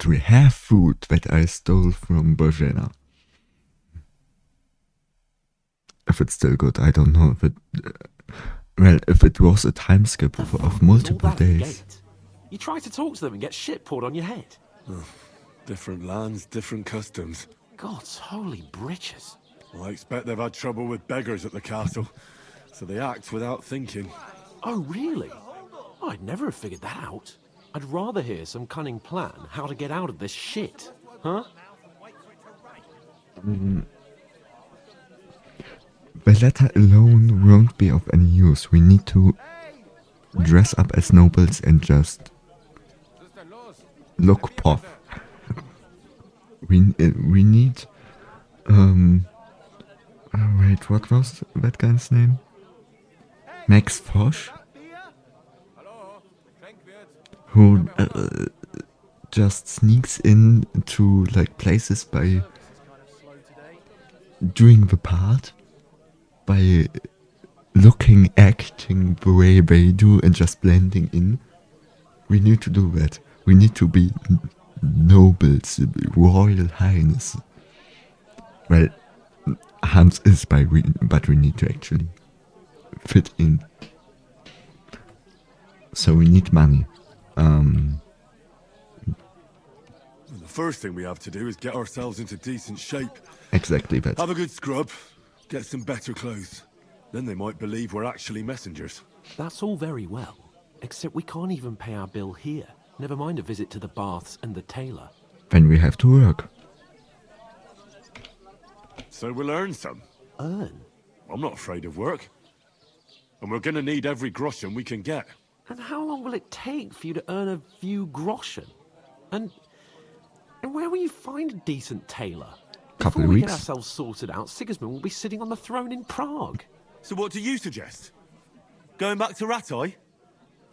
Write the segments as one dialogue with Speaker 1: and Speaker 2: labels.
Speaker 1: actually have food that I stole from Bojana. If it's still good, I don't know if it... well, if it was a time skip of multiple days.
Speaker 2: You try to talk to them and get shit poured on your head.
Speaker 3: Oh, different lands, different customs.
Speaker 2: God's holy britches.
Speaker 3: Well, I expect they've had trouble with beggars at the castle, so they act without thinking.
Speaker 2: Oh, really? Oh, I'd never have figured that out. I'd rather hear some cunning plan how to get out of this shit. Huh?
Speaker 1: The letter alone won't be of any use. We need to dress up as nobles and just look off. We need... wait, what was that guy's name? Max Foch? Who just sneaks in to like places by doing the part, by looking, acting the way they do and just blending in. We need to do that. We need to be nobles, royal highness. Well, Hans is but we need to actually fit in. So we need money.
Speaker 3: The first thing we have to do is get ourselves into decent shape.
Speaker 1: Exactly that.
Speaker 3: Have a good scrub, get some better clothes. Then they might believe we're actually messengers.
Speaker 2: That's all very well, except we can't even pay our bill here. Never mind a visit to the baths and the tailor.
Speaker 1: Then we have to work.
Speaker 3: So we'll earn some.
Speaker 2: Earn?
Speaker 3: I'm not afraid of work. And we're gonna need every groschen we can get.
Speaker 2: And how long will it take for you to earn a few groschen? And where will you find a decent tailor?
Speaker 1: Couple
Speaker 2: Before
Speaker 1: of
Speaker 2: we
Speaker 1: weeks.
Speaker 2: get ourselves sorted out, Sigismund will be sitting on the throne in Prague.
Speaker 3: So what do you suggest? Going back to Ratai?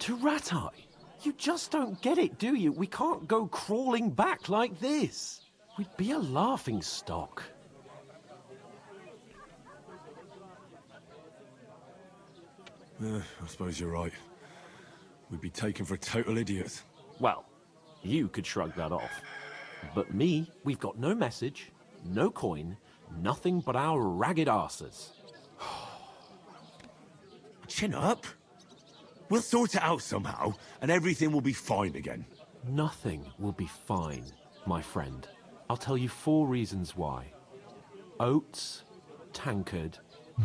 Speaker 2: To Ratai? You just don't get it, do you? We can't go crawling back like this. We'd be a laughing stock.
Speaker 3: I suppose you're right. We'd be taken for total idiots.
Speaker 2: Well, you could shrug that off. But me, we've got no message, no coin, nothing but our ragged arses.
Speaker 3: Chin up. We'll sort it out somehow, and everything will be fine again.
Speaker 2: Nothing will be fine, my friend. I'll tell you 4 reasons why. Oates, Tankard,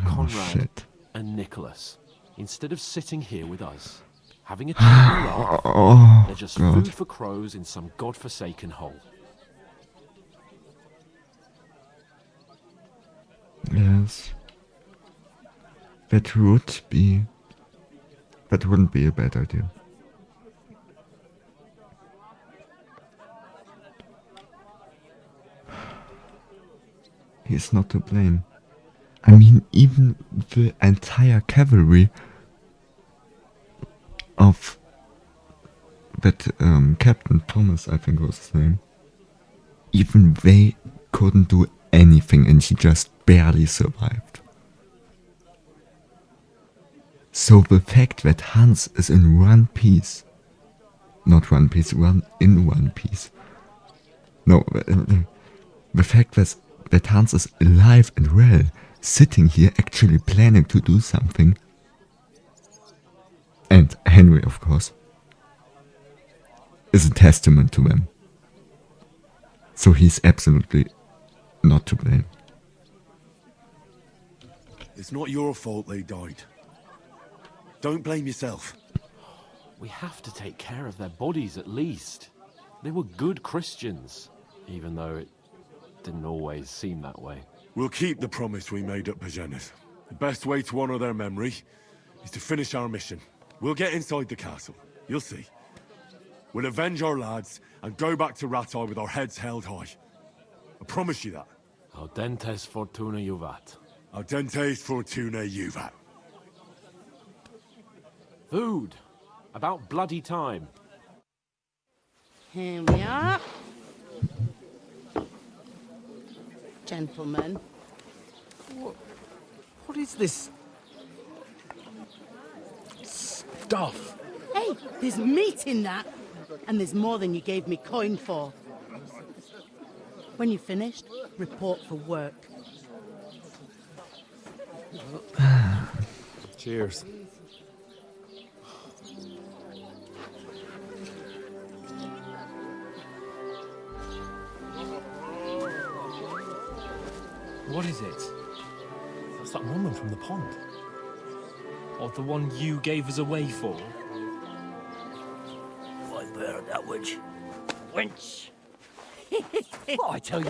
Speaker 2: Conrad,
Speaker 1: shit.
Speaker 2: and Nicholas. Instead of sitting here with us, having a cheery laugh, they're just
Speaker 1: God.
Speaker 2: food for crows in some godforsaken hole.
Speaker 1: Yes. That wouldn't be a bad idea. He's not to blame. I mean, even the entire cavalry of that Captain Thomas, I think was his name, even they couldn't do anything and he just barely survived. So the fact that Hans is in one piece, not one piece, in one piece. No, the fact that Hans is alive and well, sitting here actually planning to do something, and Henry, of course, is a testament to them. So he's absolutely not to blame.
Speaker 3: It's not your fault they died. Don't blame yourself.
Speaker 2: We have to take care of their bodies at least. They were good Christians, even though it didn't always seem that way.
Speaker 3: We'll keep the promise we made at Pagenes. The best way to honor their memory is to finish our mission. We'll get inside the castle. You'll see. We'll avenge our lads and go back to Ratai with our heads held high. I promise you that.
Speaker 2: Audentes fortuna juvat.
Speaker 3: Audentes fortuna juvat.
Speaker 2: Food. About bloody time.
Speaker 4: Here we are. Gentlemen.
Speaker 2: What is this stuff?
Speaker 4: Hey, there's meat in that. And there's more than you gave me coin for. When you're finished, report for work.
Speaker 3: Cheers.
Speaker 5: What is it?
Speaker 6: That's that woman from the pond.
Speaker 5: Or the one you gave us away for?
Speaker 7: I bear that witch. Wench!
Speaker 5: What I tell you?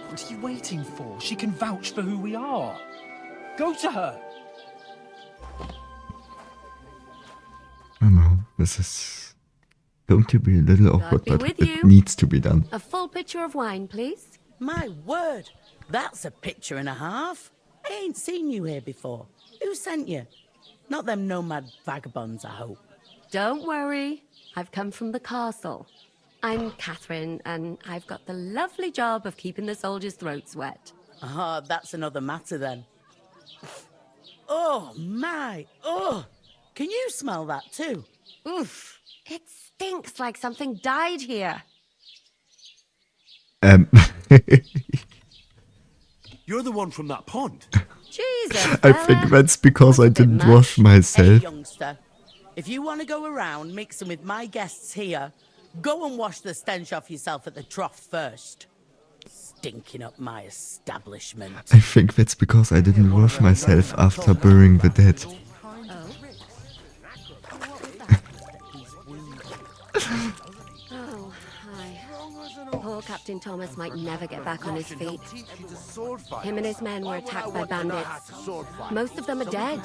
Speaker 5: What are you waiting for? She can vouch for who we are. Go to her.
Speaker 1: I know, this is going to be a little awkward,
Speaker 8: be
Speaker 1: but
Speaker 8: with
Speaker 1: it
Speaker 8: you.
Speaker 1: needs to be done.
Speaker 8: A full pitcher of wine, please.
Speaker 4: My word, that's a picture and a half. I ain't seen you here before. Who sent you? Not them nomad vagabonds, I hope.
Speaker 8: Don't worry, I've come from the castle. I'm Catherine, and I've got the lovely job of keeping the soldiers' throats wet.
Speaker 4: Ah, that's another matter then. Oh, my. Oh, can you smell that too?
Speaker 8: Oof, it stinks like something died here.
Speaker 3: You're the one from that pond.
Speaker 8: Jesus,
Speaker 1: I think
Speaker 8: fella.
Speaker 1: that's because I
Speaker 8: That's a bit
Speaker 1: didn't wash
Speaker 8: much.
Speaker 4: Hey,
Speaker 1: myself.
Speaker 4: youngster, if you want to go around mixing with my guests here, go and wash the stench off yourself at the trough first. Stinking up my establishment.
Speaker 1: I think that's because I didn't wash myself after burying the dead.
Speaker 8: Oh, hi. Poor Captain Thomas might never get back on his feet. Him and his men were attacked by bandits. Most of them are dead.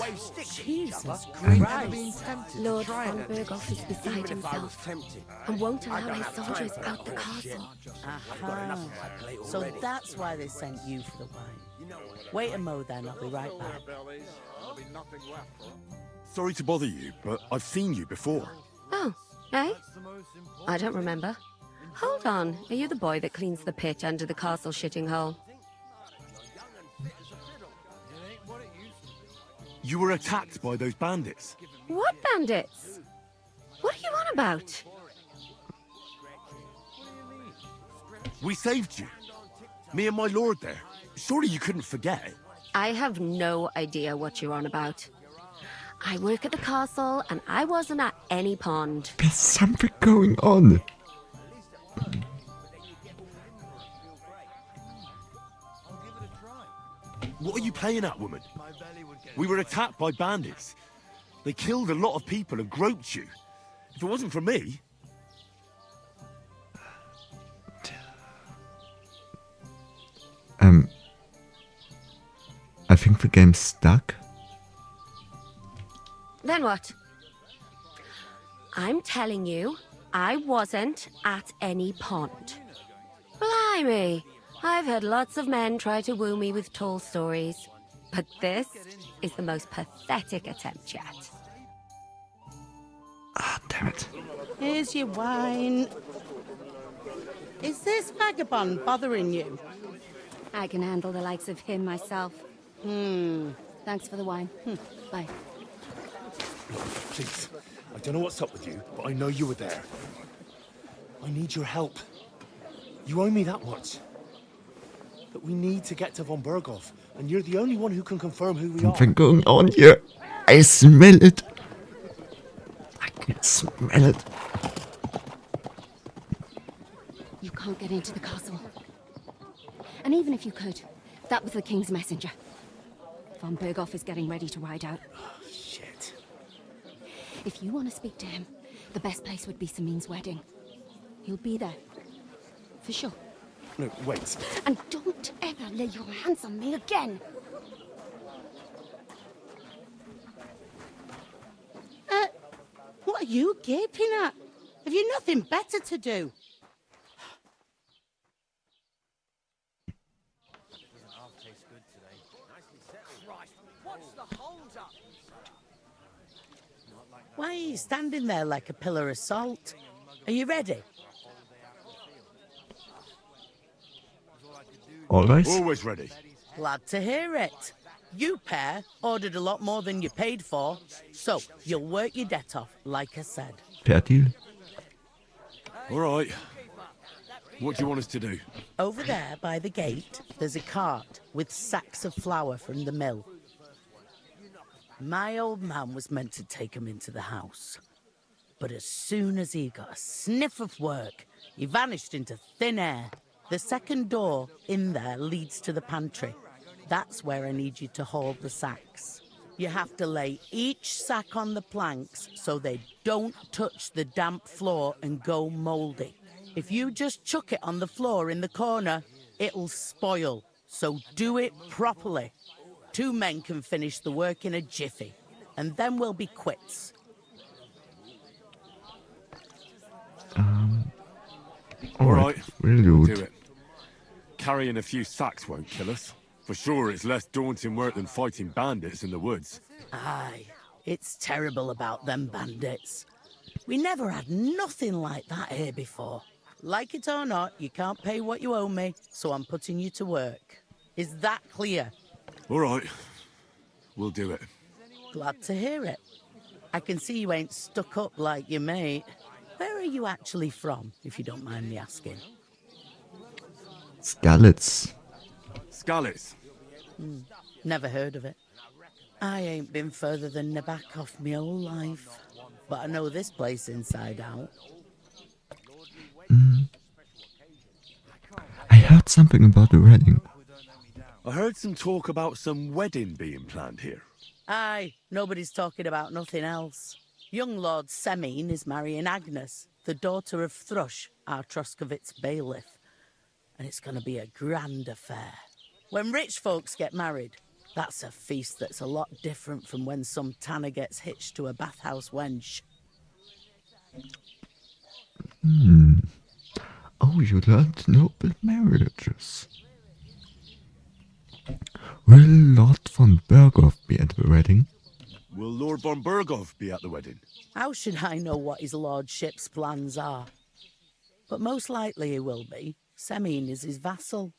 Speaker 4: Jesus Christ.
Speaker 8: Lord von Berghoff is beside himself and won't allow his soldiers out the castle.
Speaker 4: Aha. So that's why they sent you for the wine. Wait a mo then, I'll be right back.
Speaker 3: Sorry to bother you, but I've seen you before.
Speaker 8: Oh, eh? I don't remember. Hold on, are you the boy that cleans the pit under the castle shitting hole?
Speaker 3: You were attacked by those bandits.
Speaker 8: What bandits? What are you on about?
Speaker 3: We saved you. Me and my lord there. Surely you couldn't forget.
Speaker 8: I have no idea what you're on about. I work at the castle and I wasn't at any pond.
Speaker 1: There's something going on.
Speaker 3: What are you playing at, woman? We were attacked by bandits. They killed a lot of people and groped you. If it wasn't for me...
Speaker 1: I think the game's stuck.
Speaker 8: Then what? I'm telling you, I wasn't at any pond. Blimey, I've had lots of men try to woo me with tall stories, but this is the most pathetic attempt yet.
Speaker 1: Ah, damn it.
Speaker 4: Here's your wine. Is this vagabond bothering you?
Speaker 8: I can handle the likes of him myself. Thanks for the wine. Bye.
Speaker 6: Please, I don't know what's up with you, but I know you were there. I need your help. You owe me that much. But we need to get to von Berghoff, and you're the only one who can confirm who we are.
Speaker 1: Something going on here. I smell it. I can smell it.
Speaker 8: You can't get into the castle. And even if you could, that was the king's messenger. Von Berghoff is getting ready to ride out.
Speaker 6: Shit.
Speaker 8: If you want to speak to him, the best place would be Samin's wedding. He'll be there. For sure.
Speaker 6: No, wait.
Speaker 8: And don't ever lay your hands on me again.
Speaker 4: What are you gaping at? Have you nothing better to do? Why are you standing there like a pillar of salt? Are you ready?
Speaker 1: Always?
Speaker 3: Always ready.
Speaker 4: Glad to hear it. You pair ordered a lot more than you paid for, so you'll work your debt off, like I said.
Speaker 1: Fair deal.
Speaker 3: All right. What do you want us to do?
Speaker 4: Over there by the gate, there's a cart with sacks of flour from the mill. My old man was meant to take 'em into the house. But as soon as he got a sniff of work, he vanished into thin air. The second door in there leads to the pantry. That's where I need you to haul the sacks. You have to lay each sack on the planks so they don't touch the damp floor and go mouldy. If you just chuck it on the floor in the corner, it'll spoil. So do it properly. 2 men can finish the work in a jiffy, and then we'll be quits.
Speaker 3: All right,
Speaker 1: We'll
Speaker 3: we'll
Speaker 1: do
Speaker 3: do
Speaker 1: it.
Speaker 3: it. Carrying a few sacks won't kill us. For sure, it's less daunting work than fighting bandits in the woods.
Speaker 4: Aye, it's terrible about them bandits. We never had nothing like that here before. Like it or not, you can't pay what you owe me, so I'm putting you to work. Is that clear?
Speaker 3: All right, we'll do it.
Speaker 4: Glad to hear it. I can see you ain't stuck up like your mate. Where are you actually from, if you don't mind me asking?
Speaker 1: Skallets.
Speaker 3: Skallets.
Speaker 4: Never heard of it. I ain't been further than Nabakov my whole life. But I know this place inside out.
Speaker 1: I heard something about the wedding.
Speaker 3: I heard some talk about some wedding being planned here.
Speaker 4: Aye, nobody's talking about nothing else. Young Lord Semine is marrying Agnes, the daughter of Thrush, our Troskovitz bailiff. And it's going to be a grand affair. When rich folks get married, that's a feast that's a lot different from when some tanner gets hitched to a bathhouse wench.
Speaker 1: Oh, you learned noble marriages. Will Lord von Berghoff be at the wedding?
Speaker 3: Will Lord von Berghoff be at the wedding?
Speaker 4: How should I know what his lordship's plans are? But most likely he will be. Semine is his vassal.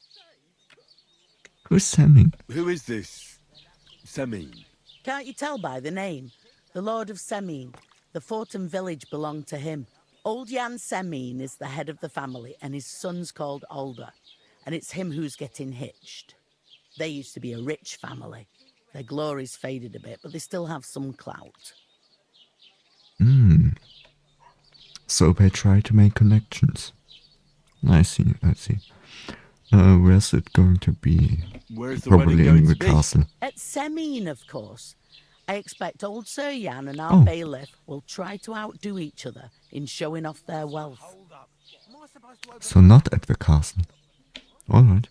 Speaker 1: Who's Semine?
Speaker 3: Who is this Semine?
Speaker 4: Can't you tell by the name? The Lord of Semine. The fort and village belong to him. Old Jan Semine is the head of the family, and his son's called Alder. And it's him who's getting hitched. They used to be a rich family. Their glory's faded a bit, but they still have some clout.
Speaker 1: So they try to make connections. I see. Where's it going to be?
Speaker 3: Where's the
Speaker 1: Probably
Speaker 3: wedding going
Speaker 1: in the
Speaker 3: to be?
Speaker 1: castle.
Speaker 4: At Semine, of course. I expect old Sir Jan and our bailiff will try to outdo each other in showing off their wealth.
Speaker 1: So not at the castle. Alright.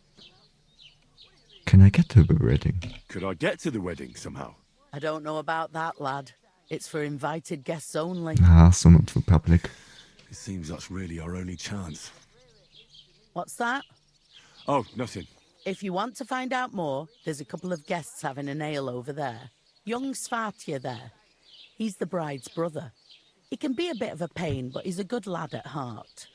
Speaker 1: Can I get to the wedding?
Speaker 3: Could I get to the wedding somehow?
Speaker 4: I don't know about that, lad. It's for invited guests only.
Speaker 1: So not for public.
Speaker 3: It seems that's really our only chance.
Speaker 4: What's that?
Speaker 3: Oh, nothing.
Speaker 4: If you want to find out more, there's a couple of guests having an ale over there. Young Svartje there. He's the bride's brother. He can be a bit of a pain, but he's a good lad at heart.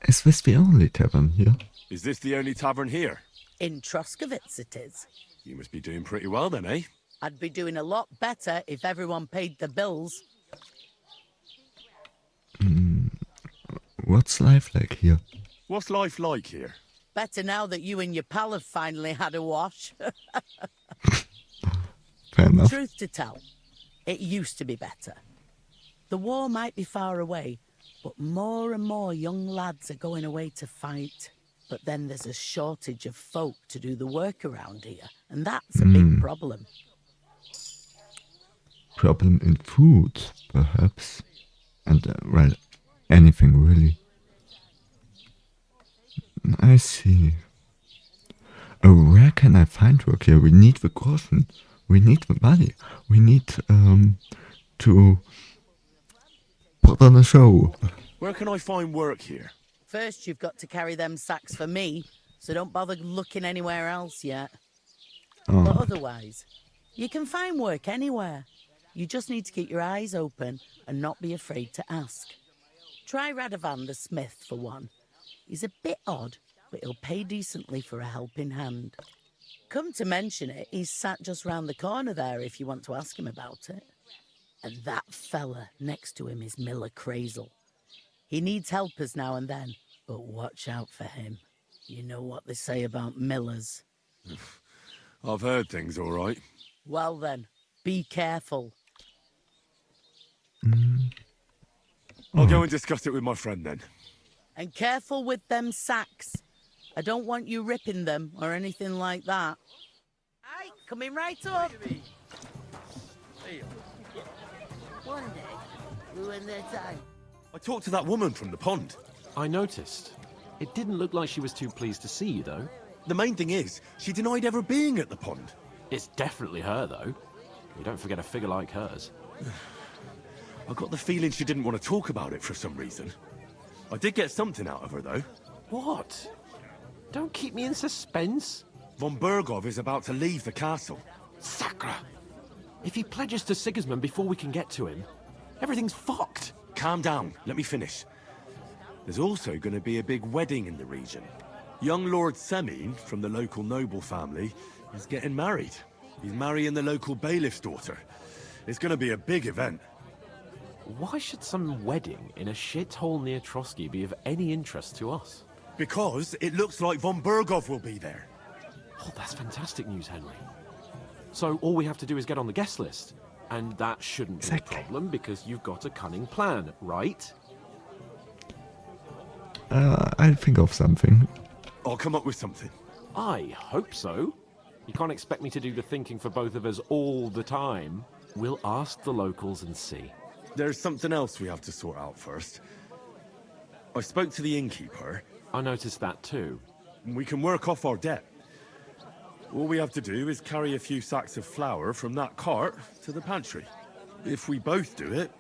Speaker 1: Is this the only tavern here?
Speaker 3: Is this the only tavern here?
Speaker 4: In Troskovitz it is.
Speaker 3: You must be doing pretty well then, eh?
Speaker 4: I'd be doing a lot better if everyone paid the bills.
Speaker 1: What's life like here?
Speaker 3: What's life like here?
Speaker 4: Better now that you and your pal have finally had a wash.
Speaker 1: Fair enough.
Speaker 4: Truth to tell, it used to be better. The war might be far away, but more and more young lads are going away to fight. But then there's a shortage of folk to do the work around here, and that's a big problem.
Speaker 1: Problem in food, perhaps. And, well, anything really. I see. Where can I find work here? We need the groschen. We need the money. We need to put on a show.
Speaker 3: Where can I find work here?
Speaker 4: First, you've got to carry them sacks for me, so don't bother looking anywhere else yet. But otherwise, you can find work anywhere. You just need to keep your eyes open and not be afraid to ask. Try Radovan the smith for one. He's a bit odd, but he'll pay decently for a helping hand. Come to mention it, he's sat just round the corner there if you want to ask him about it. And that fella next to him is Miller Crazel. He needs helpers now and then, but watch out for him. You know what they say about Millers.
Speaker 3: I've heard things, all right.
Speaker 4: Well then, be careful.
Speaker 3: I'll go and discuss it with my friend then.
Speaker 4: And careful with them sacks. I don't want you ripping them or anything like that. Aye, coming right up.
Speaker 7: One day, ruin their time.
Speaker 3: I talked to that woman from the pond.
Speaker 2: I noticed. It didn't look like she was too pleased to see you, though.
Speaker 3: The main thing is, she denied ever being at the pond.
Speaker 2: It's definitely her, though. You don't forget a figure like hers.
Speaker 3: I got the feeling she didn't want to talk about it for some reason. I did get something out of her, though.
Speaker 2: What? Don't keep me in suspense.
Speaker 3: Von Bergov is about to leave the castle.
Speaker 2: Sacre! If he pledges to Sigismund before we can get to him, everything's fucked.
Speaker 3: Calm down, let me finish. There's also going to be a big wedding in the region. Young Lord Semin, from the local noble family, is getting married. He's marrying the local bailiff's daughter. It's going to be a big event.
Speaker 2: Why should some wedding in a shithole near Trotsky be of any interest to us?
Speaker 3: Because it looks like Von Bergov will be there.
Speaker 2: Oh, that's fantastic news, Henry. So all we have to do is get on the guest list. And that shouldn't be a problem because you've got a cunning plan, right?
Speaker 1: I'll think of something.
Speaker 3: I'll come up with something.
Speaker 2: I hope so. You can't expect me to do the thinking for both of us all the time. We'll ask the locals and see.
Speaker 3: There's something else we have to sort out first. I spoke to the innkeeper.
Speaker 2: I noticed that too.
Speaker 3: We can work off our debt. All we have to do is carry a few sacks of flour from that cart to the pantry. If we both do it,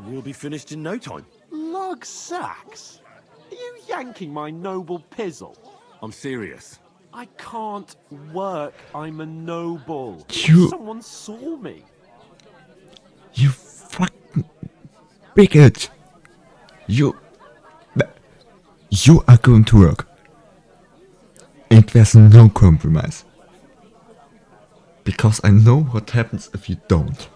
Speaker 3: we'll be finished in no time.
Speaker 2: Lug sacks? Are you yanking my noble pizzle?
Speaker 3: I'm serious.
Speaker 2: I can't work. I'm a noble.
Speaker 1: You-
Speaker 2: Someone saw me.
Speaker 1: You fucking bigot! You are going to work. And there's no compromise. Because I know what happens if you don't.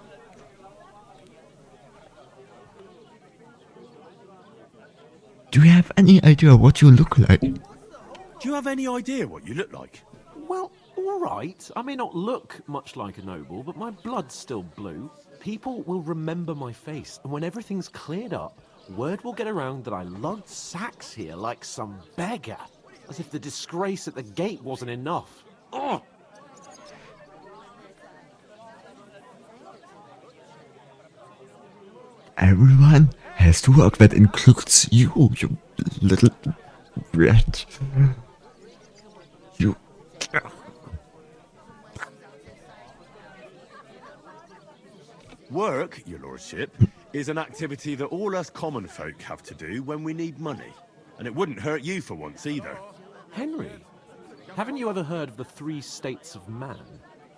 Speaker 1: Do you have any idea what you look like?
Speaker 3: Do you have any idea what you look like?
Speaker 2: Well, all right. I may not look much like a noble, but my blood's still blue. People will remember my face, and when everything's cleared up, word will get around that I lugged sacks here like some beggar. As if the disgrace at the gate wasn't enough. Ugh!
Speaker 1: Everyone has to work. That includes you, you little rat. You.
Speaker 3: Work, your lordship, is an activity that all us common folk have to do when we need money. And it wouldn't hurt you for once either.
Speaker 2: Henry, haven't you ever heard of the 3 states of man?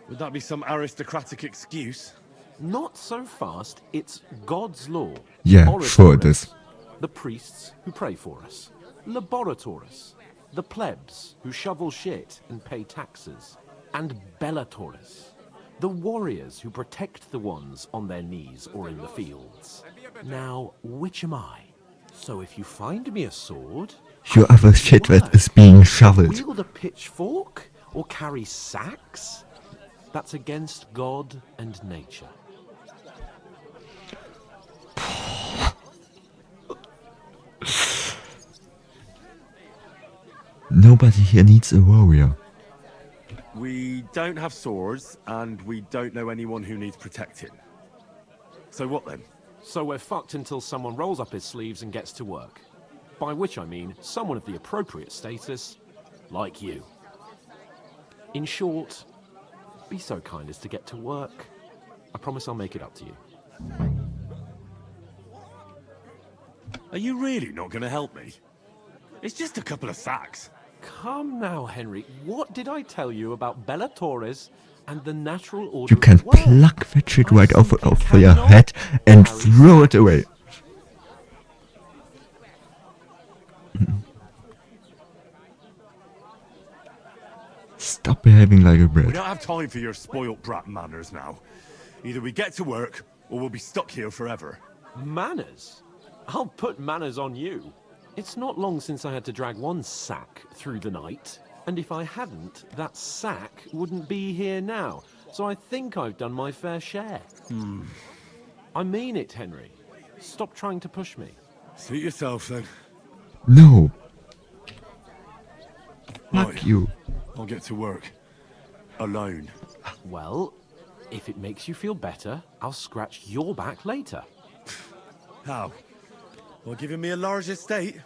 Speaker 3: Would that be some aristocratic excuse?
Speaker 2: Not so fast. It's God's law.
Speaker 1: Yeah, sure it
Speaker 2: Oratores,
Speaker 1: is.
Speaker 2: the priests who pray for us. Laboratories, the plebs who shovel shit and pay taxes. And bellatores, the warriors who protect the ones on their knees or in the fields. Now, which am I? So if you find me a sword...
Speaker 1: You are the shit that is being shoveled.
Speaker 2: Wield a pitchfork or carry sacks? That's against God and nature.
Speaker 1: Nobody here needs a warrior.
Speaker 3: We don't have swords, and we don't know anyone who needs protecting. So what then?
Speaker 2: So we're fucked until someone rolls up his sleeves and gets to work. By which I mean someone of the appropriate status, like you. In short, be so kind as to get to work. I promise I'll make it up to you.
Speaker 3: Are you really not going to help me? It's just a couple of sacks.
Speaker 2: Come now, Henry. What did I tell you about bellatores and the natural order
Speaker 1: You can
Speaker 2: of work?
Speaker 1: pluck that shit
Speaker 2: I
Speaker 1: right off
Speaker 2: simply
Speaker 1: of your
Speaker 2: cannot
Speaker 1: head and
Speaker 2: carry
Speaker 1: throw it away. Stop behaving like a
Speaker 3: We
Speaker 1: brat.
Speaker 3: don't have time for your spoilt brat manners now. Either we get to work, or we'll be stuck here forever.
Speaker 2: Manners? I'll put manners on you. It's not long since I had to drag one sack through the night, and if I hadn't, that sack wouldn't be here now. So I think I've done my fair share. I mean it, Henry. Stop trying to push me.
Speaker 3: Suit yourself, then.
Speaker 1: No. Fuck
Speaker 3: Right.
Speaker 1: you.
Speaker 3: I'll get to work. Alone.
Speaker 2: Well, if it makes you feel better, I'll scratch your back later.
Speaker 3: How? Well, giving me a large estate?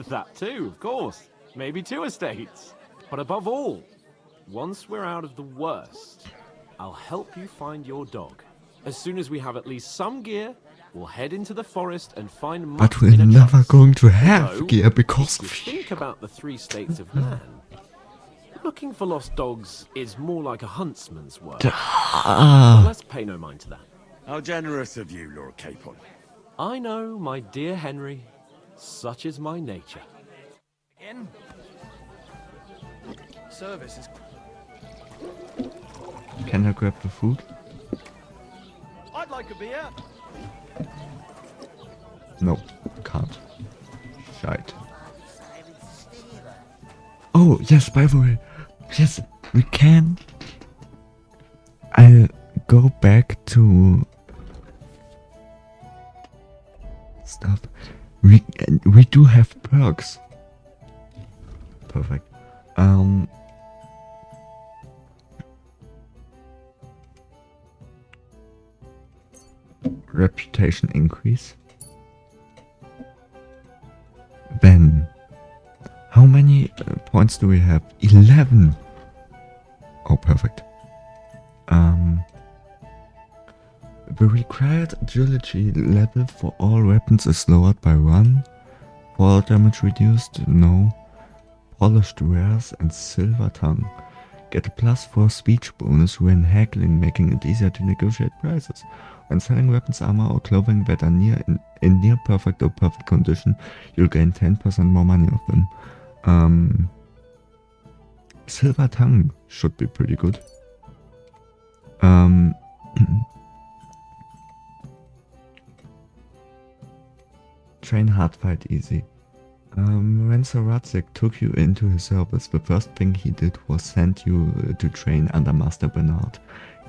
Speaker 2: That too, of course. Maybe 2 estates. But above all, once we're out of the worst, I'll help you find your dog. As soon as we have at least some gear, we'll head into the forest and find
Speaker 1: But
Speaker 2: Mutt
Speaker 1: we're
Speaker 2: in a
Speaker 1: never
Speaker 2: trance.
Speaker 1: going to have
Speaker 2: Although,
Speaker 1: gear because
Speaker 2: if you
Speaker 1: of
Speaker 2: think about the 3 states of man, looking for lost dogs is more like a huntsman's work. But let's pay no mind to that.
Speaker 3: How generous of you, Lord Capon.
Speaker 2: I know, my dear Henry, such is my nature.
Speaker 5: Again? Service is...
Speaker 1: Can I grab the food?
Speaker 5: I'd like a beer.
Speaker 1: No, can't. Shite. Oh, yes, by the way. Yes, we can. I'll go back to stuff. We do have perks. Perfect. Reputation increase. Then, how many points do we have? 11. Oh, perfect. The required agility level for all weapons is lowered by 1. Fall damage reduced? No. Polished wares and silver tongue. Get a +4 speech bonus when haggling, making it easier to negotiate prices. When selling weapons, armor, or clothing that are in near perfect or perfect condition, you'll gain 10% more money of them. Silver tongue should be pretty good. Train hard, fight easy. When Saratzik took you into his service, the first thing he did was send you to train under Master Bernard.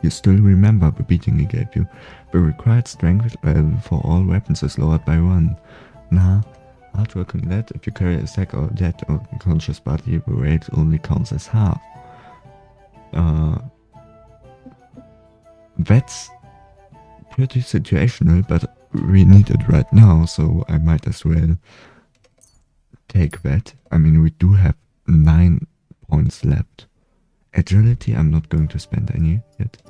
Speaker 1: You still remember the beating he gave you. The required strength level for all weapons is lowered by 1. Nah, hardworking lad, if you carry a sack or dead or unconscious body, the weight only counts as half. That's pretty situational, but we need it right now, so I might as well take that. I mean, we do have 9 points left. Agility, I'm not going to spend any yet.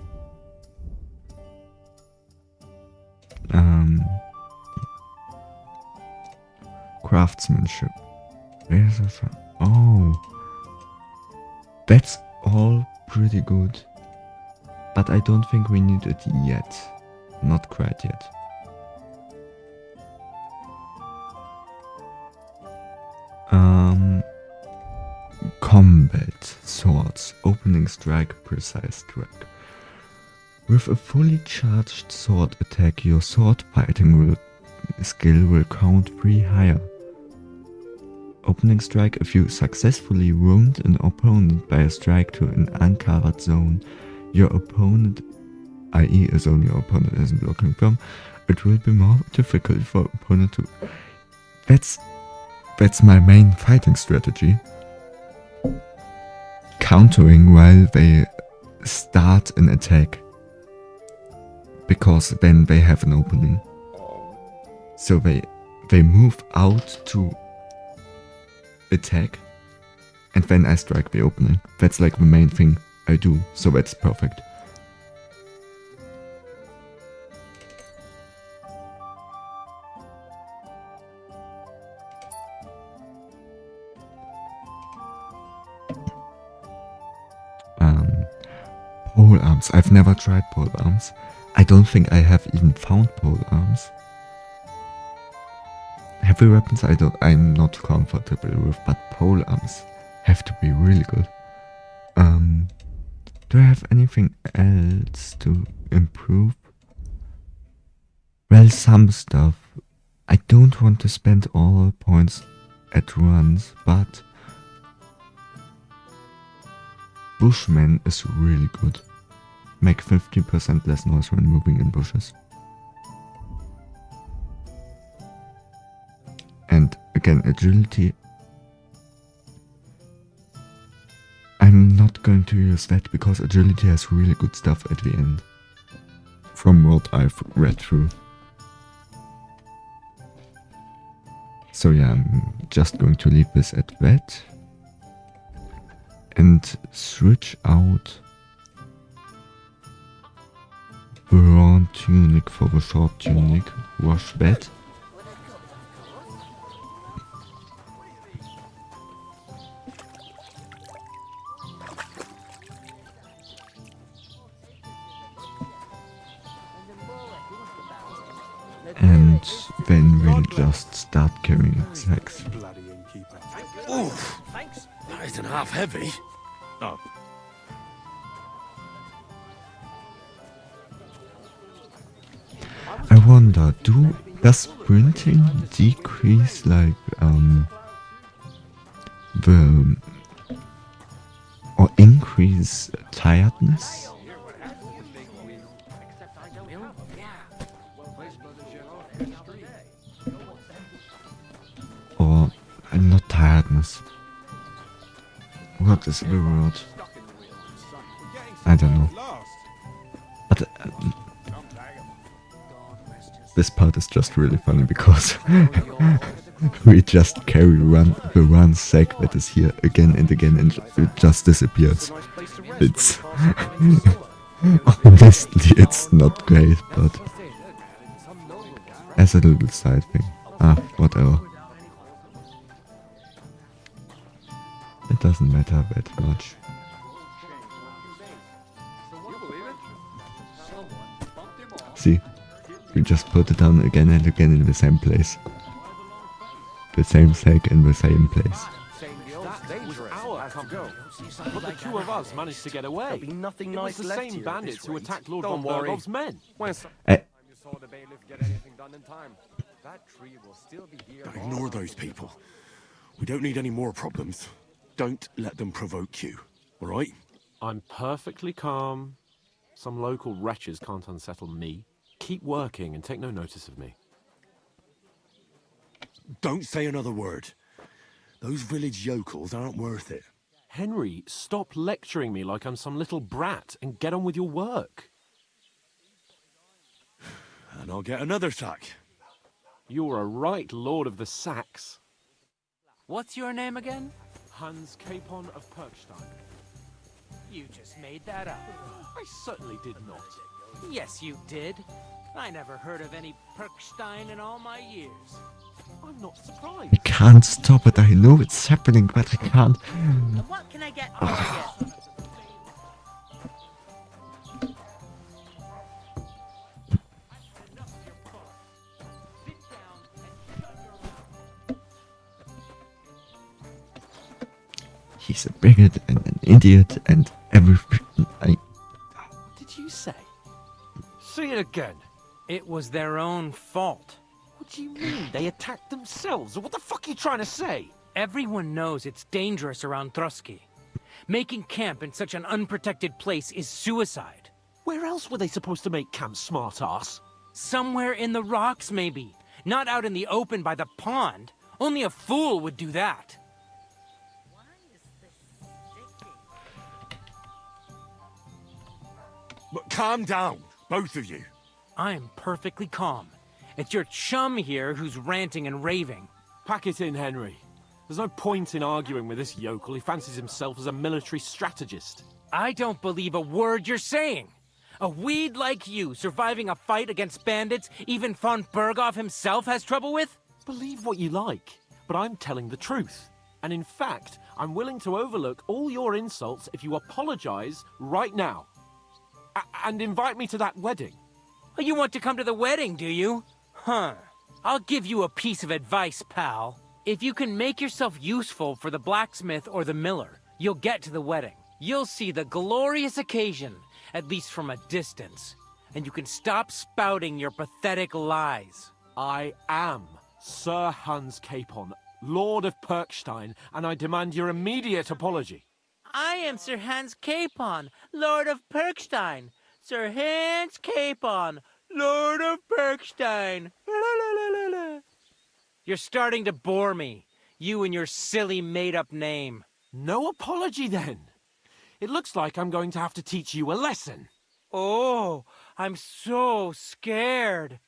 Speaker 1: Craftsmanship. Where's the oh, that's all pretty good, but I don't think we need it yet. Not quite yet. Combat swords, opening strike, precise strike. With a fully charged sword attack, your sword fighting skill will count 3 higher. Opening strike, if you successfully wound an opponent by a strike to an uncovered zone, your opponent, i.e. a zone your opponent isn't blocking from, it will be more difficult for opponent to... That's my main fighting strategy. Countering while they start an attack. Because then they have an opening. So they move out to attack, and then I strike the opening. That's like the main thing I do, so that's perfect. Pole arms. I've never tried pole arms. I don't think I have even found pole arms. Heavy weapons I'm not comfortable with, but pole arms have to be really good. Do I have anything else to improve? Well, some stuff. I don't want to spend all points at once, but Bushman is really good. Make 50% less noise when moving in bushes. And again, agility. I'm not going to use that because agility has really good stuff at the end. From what I've read through. So yeah, I'm just going to leave this at that. And switch out brown tunic for the short tunic. Wash that. And then we'll just start carrying sacks.
Speaker 3: Oof! That isn't half heavy. Oh.
Speaker 1: I wonder, does sprinting decrease like the or increase tiredness? Or not tiredness. What is the word? I don't know. But this part is just really funny because we just carry the one sack that is here again and again and it just disappears. It's honestly it's not great, but as a little side thing. Whatever. It doesn't matter that much. See, we just put it down again and again in the same place. The same sack in the same place.
Speaker 2: That was our company, but the two of us managed to get away.
Speaker 6: Be nothing
Speaker 2: It
Speaker 6: nice
Speaker 2: was the
Speaker 6: left
Speaker 2: same
Speaker 6: here at
Speaker 2: bandits
Speaker 6: this
Speaker 2: who
Speaker 6: rate.
Speaker 2: attacked Lord
Speaker 6: Don't
Speaker 2: von
Speaker 6: worry.
Speaker 2: Bergov's men.
Speaker 3: Ignore those people. We don't need any more problems. Don't let them provoke you, all right?
Speaker 2: I'm perfectly calm. Some local wretches can't unsettle me. Keep working and take no notice of me.
Speaker 3: Don't say another word. Those village yokels aren't worth it.
Speaker 2: Henry, stop lecturing me like I'm some little brat and get on with your work.
Speaker 3: And I'll get another sack.
Speaker 2: You're a right lord of the sacks.
Speaker 5: What's your name again?
Speaker 2: Hans Capon of Perkstein.
Speaker 5: You just made that up.
Speaker 2: I certainly did not.
Speaker 5: Yes, you did. I never heard of any Perkstein in all my years.
Speaker 2: I'm not surprised.
Speaker 1: I can't stop it. I know it's happening, but I can't.
Speaker 4: And what can I get for you?
Speaker 1: He's a bigot and an idiot and everything.
Speaker 2: What did you say? Say it again.
Speaker 5: It was their own fault.
Speaker 2: What do you mean? They attacked themselves? What the fuck are you trying to say?
Speaker 5: Everyone knows it's dangerous around Trotsky. Making camp in such an unprotected place is suicide.
Speaker 2: Where else were they supposed to make camp, smart-ass?
Speaker 5: Somewhere in the rocks, maybe. Not out in the open by the pond. Only a fool would do that.
Speaker 3: But calm down, both of you.
Speaker 5: I'm perfectly calm. It's your chum here who's ranting and raving.
Speaker 2: Pack it in, Henry. There's no point in arguing with this yokel. He fancies himself as a military strategist.
Speaker 5: I don't believe a word you're saying. A weed like you surviving a fight against bandits even von Berghoff himself has trouble with?
Speaker 2: Believe what you like, but I'm telling the truth. And in fact, I'm willing to overlook all your insults if you apologize right now. And invite me to that wedding.
Speaker 5: Oh, you want to come to the wedding, do you? Huh. I'll give you a piece of advice, pal. If you can make yourself useful for the blacksmith or the miller, you'll get to the wedding. you'll see the glorious occasion, at least from a distance, and you can stop spouting your pathetic lies.
Speaker 2: I am Sir Hans Capon, Lord of Perkstein, and I demand your immediate apology.
Speaker 5: I am Sir Hans Capon, Lord of Perkstein. Sir Hans Capon, Lord of Perkstein. You're starting to bore me, you and your silly made-up name.
Speaker 2: No apology, then. It looks like I'm going to have to teach you a lesson.
Speaker 5: Oh, I'm so scared.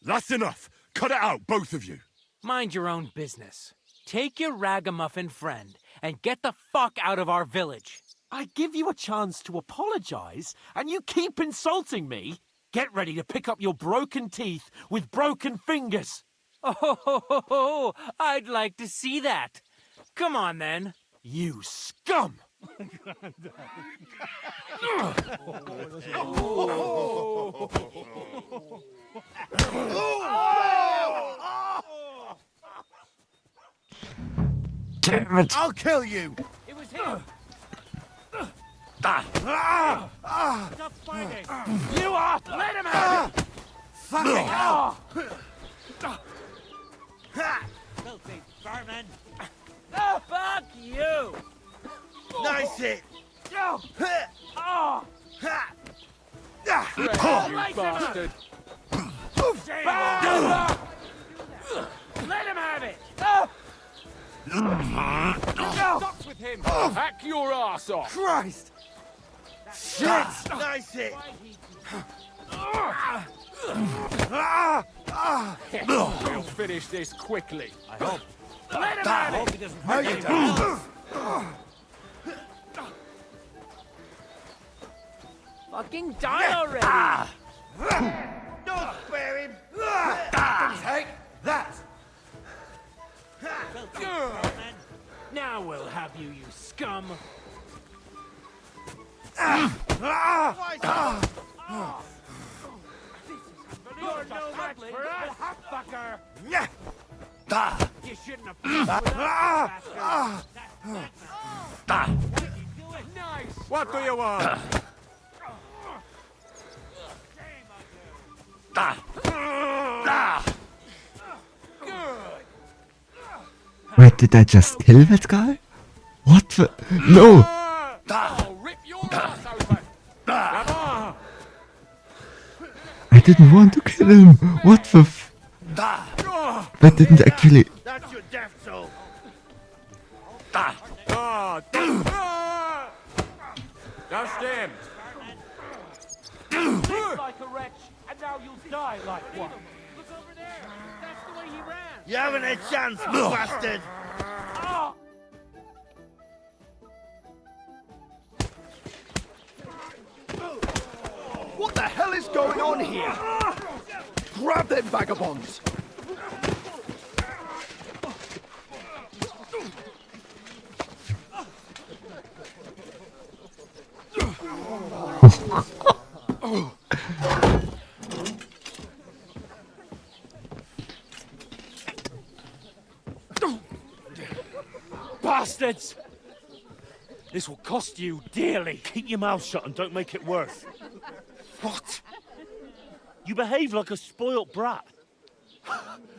Speaker 3: That's enough! Cut it out, both of you!
Speaker 5: Mind your own business. Take your ragamuffin friend and get the fuck out of our village.
Speaker 2: I give you a chance to apologize, and you keep insulting me? Get ready to pick up your broken teeth with broken fingers.
Speaker 5: Oh, I'd like to see that. Come on, then.
Speaker 2: You scum!
Speaker 1: Damn it!
Speaker 6: I'll kill you!
Speaker 5: It was him.
Speaker 6: Stop
Speaker 5: fighting.
Speaker 2: You are! Let him have it!
Speaker 6: Fucking hell!
Speaker 5: Filthy vermin. Oh, fuck you!
Speaker 6: Nice hit!
Speaker 5: Oh.
Speaker 2: You bastard!
Speaker 5: Let him have it!
Speaker 2: Stop with him! Hack your ass off!
Speaker 6: Christ! Shit! Nice hit!
Speaker 2: We'll finish this quickly. I hope.
Speaker 5: Let him have it!
Speaker 6: He doesn't hurt you.
Speaker 5: Fucking die already!
Speaker 6: Don't spare him! Take that!
Speaker 5: Now we'll have you, you scum! You're no match for us, fucker! You shouldn't have fought with us, bastard! Nice!
Speaker 3: What do you want?
Speaker 1: Wait, did I just kill that guy? What the? No!
Speaker 2: I'll rip your ass open! Come on!
Speaker 1: I didn't want to kill him! What the f... That didn't actually...
Speaker 6: That's your death soul!
Speaker 2: Just him!
Speaker 5: Live like a wretch, and now you'll die like one! Look over there! That's the way he ran!
Speaker 6: You haven't a chance, bastard!
Speaker 9: What the hell is going on here? Grab them vagabonds!
Speaker 5: Bastards! This will cost you dearly.
Speaker 6: Keep your mouth shut and don't make it worse. What? You behave like a spoilt brat.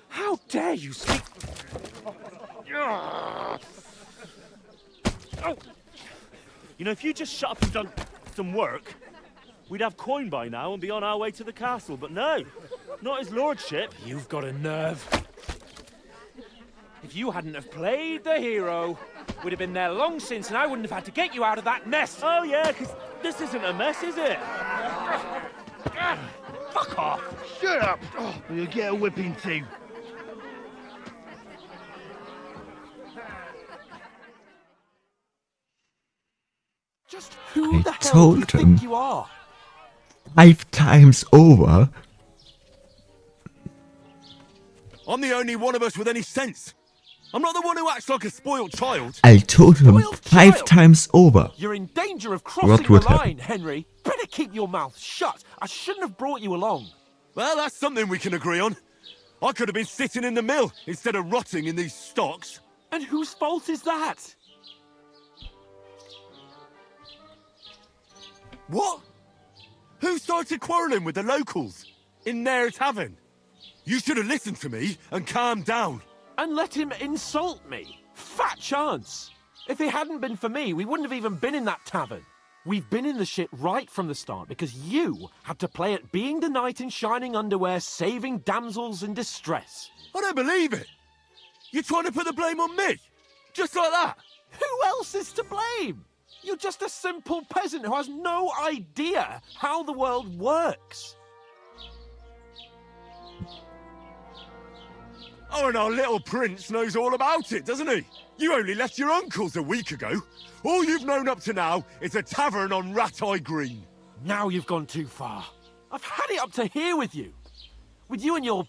Speaker 5: How dare you speak?
Speaker 6: You know, if you just shut up and done some work, we'd have coin by now and be on our way to the castle. But no, not his lordship.
Speaker 5: You've got a nerve. If you hadn't have played the hero, we'd have been there long since, and I wouldn't have had to get you out of that nest.
Speaker 6: Oh yeah, because this isn't a mess, is it? Fuck off!
Speaker 9: Shut up! Or you'll get a whipping too.
Speaker 2: Just who
Speaker 1: I
Speaker 2: the hell do you
Speaker 1: told him.
Speaker 2: think you are?
Speaker 1: 5 times over?
Speaker 3: I'm the only one of us with any sense. I'm not the one who acts like a spoiled child.
Speaker 1: I told him
Speaker 2: Spoiled
Speaker 1: 5
Speaker 2: child.
Speaker 1: times over.
Speaker 2: You're in danger of crossing
Speaker 1: What
Speaker 2: the
Speaker 1: would
Speaker 2: line, Henry. Better keep your mouth shut. I shouldn't have brought you along.
Speaker 3: Well, that's something we can agree on. I could have been sitting in the mill instead of rotting in these stocks.
Speaker 2: And whose fault is that?
Speaker 3: What? Who started quarrelling with the locals? In their tavern? You should have listened to me and calmed down.
Speaker 2: And let him insult me? Fat chance! If it hadn't been for me, we wouldn't have even been in that tavern. We've been in the shit right from the start because you had to play at being the knight in shining underwear, saving damsels in distress.
Speaker 3: I don't believe it. You're trying to put the blame on me? Just like that?
Speaker 2: Who else is to blame? You're just a simple peasant who has no idea how the world works.
Speaker 3: Oh, and our little prince knows all about it, doesn't he? You only left your uncle's a week ago. All you've known up to now is a tavern on Rat-Eye Green.
Speaker 2: Now you've gone too far. I've had it up to here with you. With you and your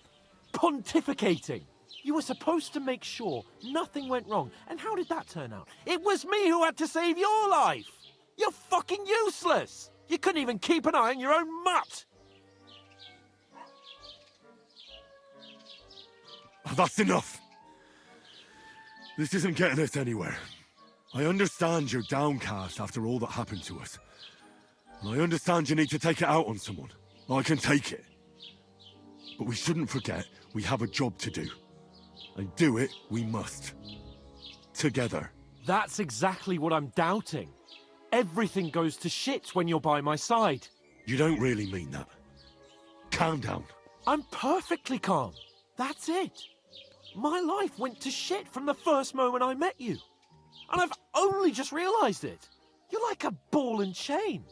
Speaker 2: pontificating. You were supposed to make sure nothing went wrong. And how did that turn out? It was me who had to save your life. You're fucking useless. You couldn't even keep an eye on your own mutt.
Speaker 3: Oh, that's enough. This isn't getting us anywhere. I understand you're downcast after all that happened to us. And I understand you need to take it out on someone. I can take it. But we shouldn't forget we have a job to do. And do it we must. Together.
Speaker 2: That's exactly what I'm doubting. Everything goes to shit when you're by my side.
Speaker 3: You don't really mean that. Calm down.
Speaker 2: I'm perfectly calm. That's it. My life went to shit from the first moment I met you. And I've only just realised it. You're like a ball and chain.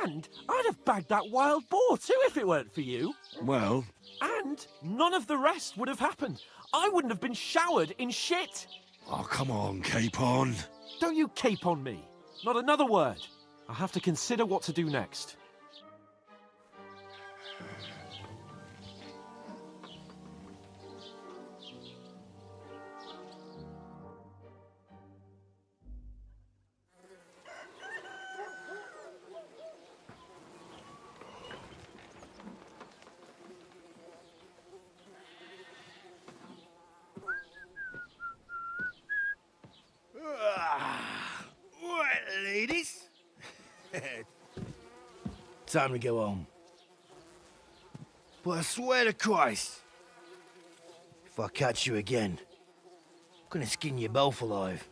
Speaker 2: And I'd have bagged that wild boar too if it weren't for you.
Speaker 3: Well...
Speaker 2: And none of the rest would have happened. I wouldn't have been showered in shit.
Speaker 3: Oh, come on, Capon.
Speaker 2: Don't you cape on me. Not another word. I'll have to consider what to do next.
Speaker 9: Right, ladies. Time to go home. But I swear to Christ, if I catch you again, I'm gonna skin you both alive.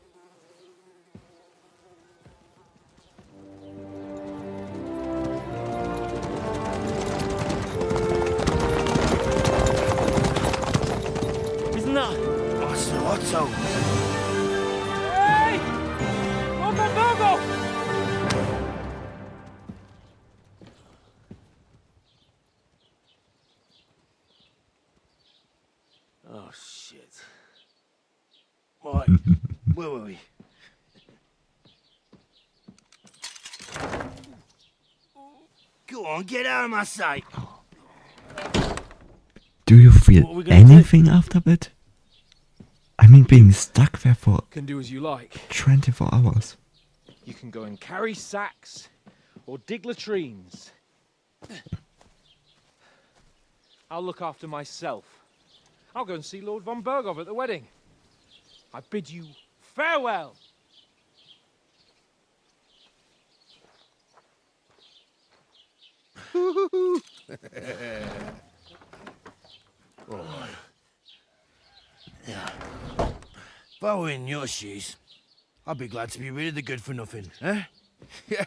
Speaker 9: Isn't that? What's the Otto?
Speaker 5: Hey! On the Virgo!
Speaker 9: Oh, shit. Right, where were we? Go on, get out of my sight.
Speaker 1: Do you
Speaker 9: What are
Speaker 1: feel
Speaker 9: we gonna do?
Speaker 1: anything after that? I mean, being stuck there for
Speaker 10: Can do as you like.
Speaker 1: 24 hours.
Speaker 10: You can go and carry sacks or dig latrines. I'll look after myself. I'll go and see Lord von Bergov at the wedding. I bid you farewell.
Speaker 9: If I were in your shoes, I'd be glad to be rid of the good for nothing, eh? Yeah.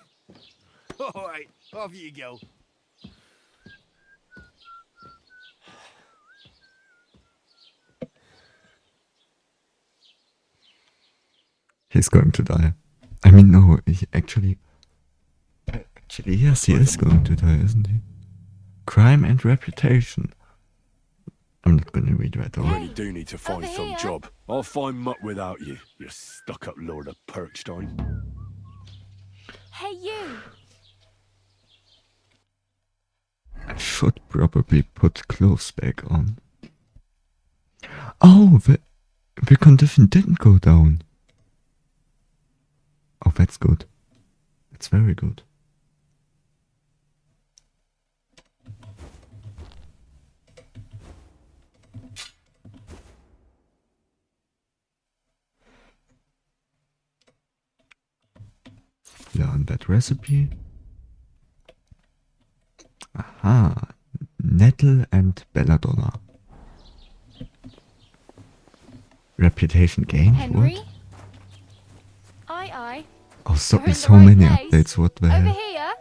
Speaker 9: All right, off you go.
Speaker 1: He's going to die. I mean, no, actually, yes, he is going to die, isn't he? Crime and reputation. I'm not going to read that
Speaker 3: I
Speaker 1: over.
Speaker 3: really do need to find
Speaker 8: over
Speaker 3: some
Speaker 8: here.
Speaker 3: job. I'll find mutt without you, you stuck-up Lord of Perkstein.
Speaker 8: Hey, you!
Speaker 1: I should probably put clothes back on. Oh, the condition didn't go down. Oh, that's good. That's very good. that recipe. Aha. Nettle and belladonna. Reputation gained?
Speaker 11: Henry?
Speaker 1: What?
Speaker 11: Aye.
Speaker 1: Oh,
Speaker 11: You're in the
Speaker 1: so
Speaker 11: right
Speaker 1: many
Speaker 11: place.
Speaker 1: updates. What the
Speaker 11: Over
Speaker 1: hell?
Speaker 11: here?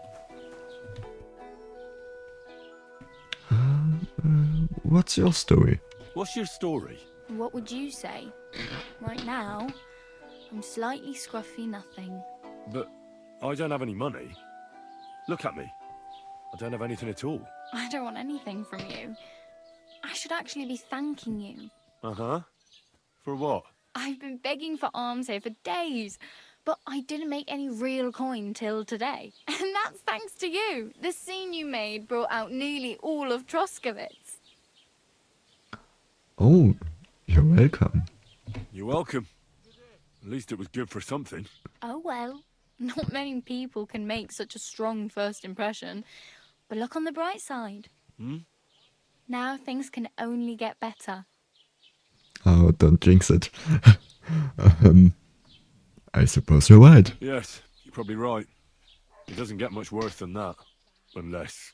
Speaker 1: What's your story?
Speaker 3: What's your story?
Speaker 11: What would you say? Right now, I'm slightly scruffy nothing.
Speaker 3: But I don't have any money. Look at me. I don't have anything at all.
Speaker 11: I don't want anything from you. I should actually be thanking you.
Speaker 3: Uh-huh. For what?
Speaker 11: I've been begging for alms here for days, but I didn't make any real coin till today. And that's thanks to you. The scene you made brought out nearly all of Troskowitz.
Speaker 1: Oh, you're welcome.
Speaker 3: You're welcome. At least it was good for something.
Speaker 11: Oh well, not many people can make such a strong first impression. But look on the bright side. Now things can only get better.
Speaker 1: Oh, don't jinx it. I suppose you're right.
Speaker 3: Yes, you're probably right. It doesn't get much worse than that. Unless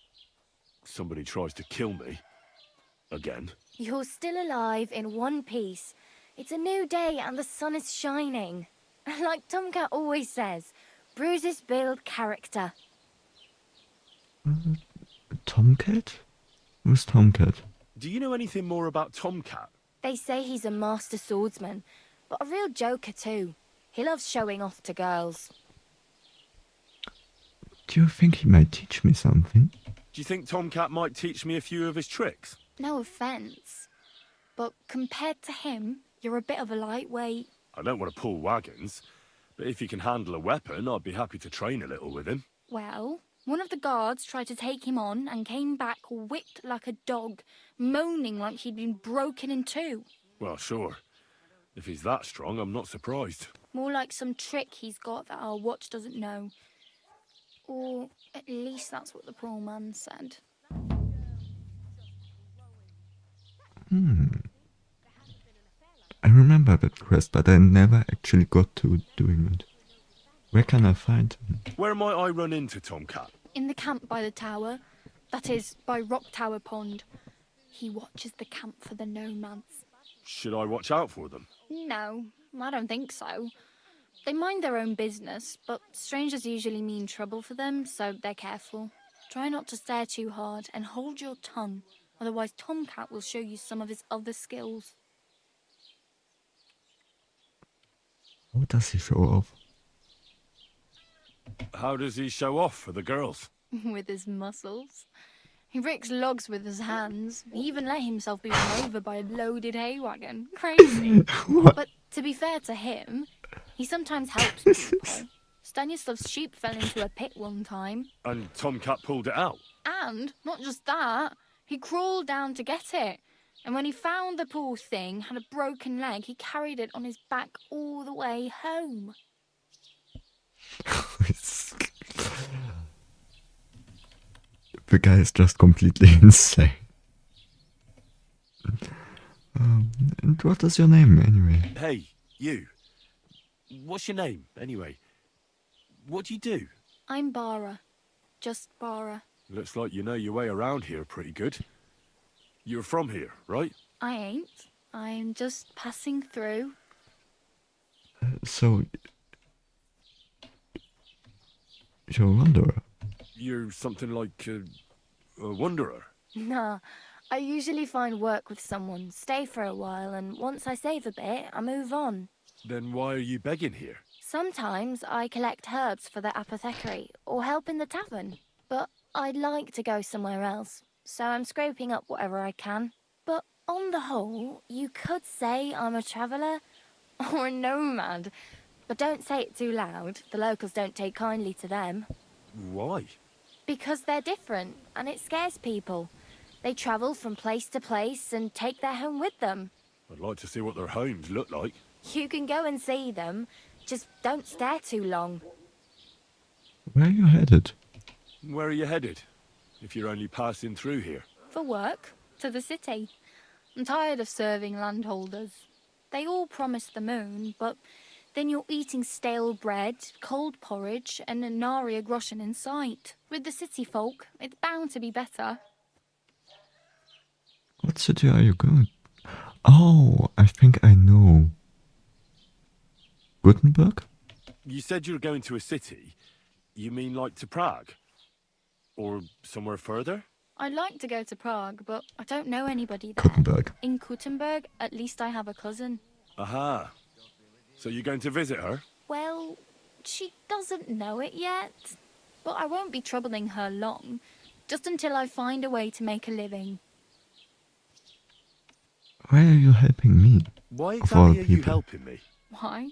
Speaker 3: somebody tries to kill me. Again.
Speaker 11: You're still alive in one piece. It's a new day and the sun is shining. Like Tomcat always says, bruises build character.
Speaker 1: Tomcat? Who's Tomcat?
Speaker 3: Do you know anything more about Tomcat?
Speaker 11: They say he's a master swordsman, but a real joker too. He loves showing off to girls.
Speaker 1: Do you think he might teach me something?
Speaker 3: Do you think Tomcat might teach me a few of his tricks?
Speaker 11: No offence, but compared to him, you're a bit of a lightweight.
Speaker 3: I don't want to pull wagons, but if he can handle a weapon, I'd be happy to train a little with him.
Speaker 11: Well, one of the guards tried to take him on and came back whipped like a dog, moaning like he'd been broken in two.
Speaker 3: Well, sure. If he's that strong, I'm not surprised.
Speaker 11: More like some trick he's got that our watch doesn't know. Or at least that's what the poor man said.
Speaker 1: I remember that quest, but I never actually got to doing it. Where can I find him?
Speaker 3: Where might I run into Tomcat?
Speaker 11: In the camp by the tower, that is, by Rock Tower Pond. He watches the camp for the nomads.
Speaker 3: Should I watch out for them?
Speaker 11: No, I don't think so. They mind their own business, but strangers usually mean trouble for them, so they're careful. Try not to stare too hard and hold your tongue, otherwise Tomcat will show you some of his other skills.
Speaker 1: How does he show off?
Speaker 3: How does he show off for the girls?
Speaker 11: With his muscles. He ricks logs with his hands. He even let himself be run over by a loaded hay wagon. Crazy. But to be fair to him, he sometimes helps people. Stanislav's sheep fell into a pit one time.
Speaker 3: And Tomcat pulled it out?
Speaker 11: And, not just that, he crawled down to get it. And when he found the poor thing had a broken leg, he carried it on his back all the way home.
Speaker 1: The guy is just completely insane. And what is your name, anyway?
Speaker 3: Hey, you. What's your name, anyway? What do you do?
Speaker 11: I'm Bara. Just Bara.
Speaker 3: Looks like you know your way around here pretty good. You're from here, right?
Speaker 11: I ain't. I'm just passing through.
Speaker 1: So, you're a wanderer?
Speaker 3: You're something like a wanderer?
Speaker 11: Nah, I usually find work with someone, stay for a while, and once I save a bit, I move on.
Speaker 3: Then why are you begging here?
Speaker 11: Sometimes I collect herbs for the apothecary, or help in the tavern. But I'd like to go somewhere else, so I'm scraping up whatever I can. But on the whole, you could say I'm a traveller, or a nomad. But don't say it too loud, the locals don't take kindly to them.
Speaker 3: Why?
Speaker 11: Because they're different, and it scares people. They travel from place to place and take their home with them.
Speaker 3: I'd like to see what their homes look like.
Speaker 11: You can go and see them, just don't stare too long.
Speaker 1: Where are you headed?
Speaker 3: Where are you headed? If you're only passing through here.
Speaker 11: For work, to the city. I'm tired of serving landholders. They all promise the moon, but Then you're eating stale bread, cold porridge, and a nary a groschen in sight. With the city folk, it's bound to be better.
Speaker 1: What city are you going? Oh, I think I know. Gutenberg?
Speaker 3: You said you were going to a city. You mean like to Prague? Or somewhere further?
Speaker 11: I'd like to go to Prague, but I don't know anybody there.
Speaker 1: Gutenberg.
Speaker 11: In Gutenberg, at least I have a cousin.
Speaker 3: Aha. So you're going to visit her?
Speaker 11: Well, she doesn't know it yet. But I won't be troubling her long. Just until I find a way to make a living.
Speaker 1: Why are you helping me?
Speaker 3: Why
Speaker 1: Of all
Speaker 3: exactly are you
Speaker 1: people.
Speaker 3: helping me?
Speaker 11: Why?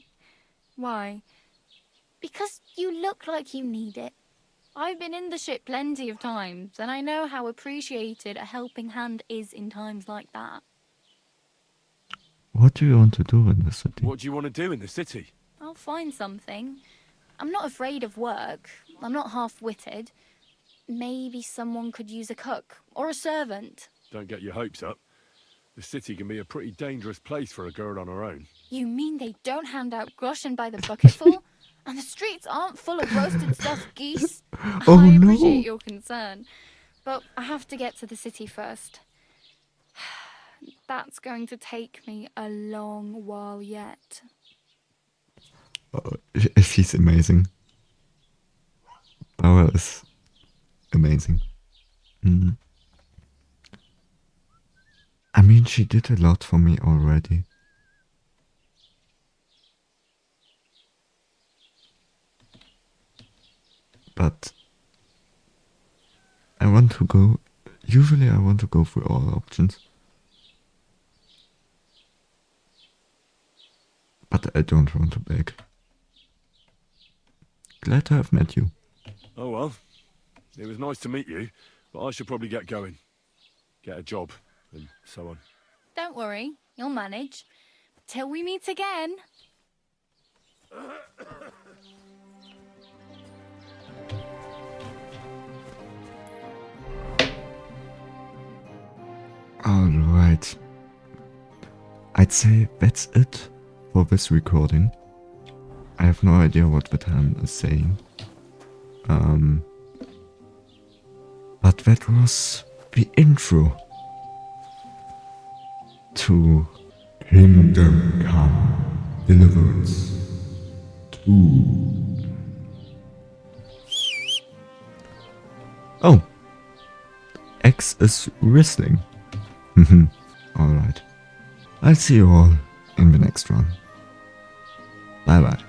Speaker 11: Why? Because you look like you need it. I've been in the ship plenty of times, and I know how appreciated a helping hand is in times like that.
Speaker 1: What do you want to do in the city?
Speaker 3: What do you want to do in the city?
Speaker 11: I'll find something. I'm not afraid of work. I'm not half-witted. Maybe someone could use a cook or a servant.
Speaker 3: Don't get your hopes up. The city can be a pretty dangerous place for a girl on her own.
Speaker 11: You mean they don't hand out groschen by the bucketful? And the streets aren't full of roasted stuffed geese?
Speaker 1: Oh,
Speaker 11: I
Speaker 1: no.
Speaker 11: appreciate your concern, but I have to get to the city first. That's going to take me a long while yet.
Speaker 1: Oh, she's amazing. Bauer is amazing. Mm. I mean, she did a lot for me already. But I want to go. Usually, I want to go for all options. But I don't want to beg. Glad to have met you.
Speaker 3: Oh well. It was nice to meet you, but I should probably get going. Get a job, and so on.
Speaker 11: Don't worry, you'll manage. Till we meet again.
Speaker 1: Alright. I'd say that's it for this recording. I have no idea what the time is saying. But that was the intro to Kingdom Come Deliverance 2. Oh, X is wrestling. Alright. I'll see you all in the next one. Bye bye.